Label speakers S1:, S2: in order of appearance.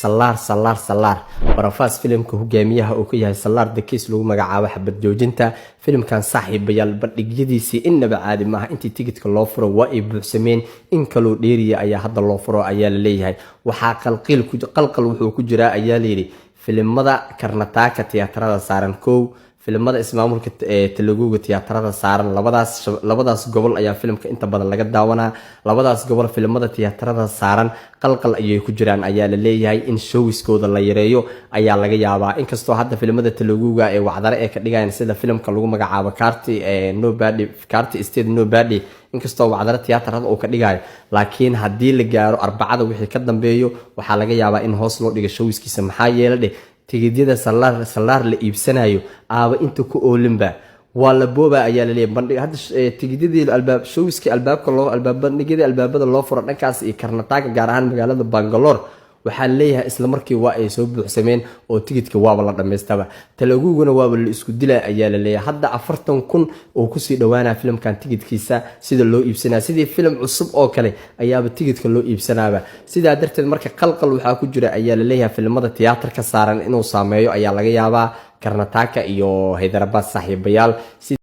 S1: salaar barafaas filimka hogaamiyaha oo ka yahay salaar dakiis lagu magacaabo xabad joojinta filimkan saaxiibayaal bandhigyadiisii inaba caadi maaha intii tigidhka loo furo waa ay buuxsameen in kaloo dheeriya ayaa hadda loo furo ayaa la leeyahay waxaa qalqal wuxuu ku jiraa ayaa la yidhi filimada karnataaka tiyaatarada saaran kow filimada ismaamulka Teluguga tiyaatarada saaran labadaas gobol ayaa filimka inta badan laga daawanaa labadaas gobol filimada tiyaatarada saaran qalqal ayay ku jiraan ayaa la leeyahay in showiskooda la yareeyo ayaa laga yaabaa inkastoo hadda filimada Teluguga ee wacdare ee ka dhigayaan sida filimka lagu magacaabo Carti State Nobody inkastoo wacdare tiyaatarada uu ka dhigayo laakiin haddii la gaaro arbacada wixii ka dambeeyo waxaa laga yaabaa in hoos loo dhigo showiskiisa maxaa yeelay tigidyada salaar la iibsanayo aaba inta ku oolinba waa la booba ayaa la leeyahay bandhig hadda tigidyada showiska bandhigyada albaabada loo furo dhankaas iyo karnataaga gaar ahaan magaalada Bangalore waxaa leeyahay isla markii waa ay soo buuxsameen oo tigidhka waaba la dhameystaba Teluguguna waaba la isku dilay ayaa la leeyahay hadda 40,000 oo ku sii dhawaana filimkan tigidhkiisa sida loo iibsanaa sidii filim cusub oo kale ayaaba tigidhka loo iibsanaaba sidaa darteed marka qalqal waxaa ku jira ayaa la leeyahay filimada tiyaatarka saaran inuu saameeyo ayaa laga yaabaa Karnataka iyo Hyderabad saaxiibayaal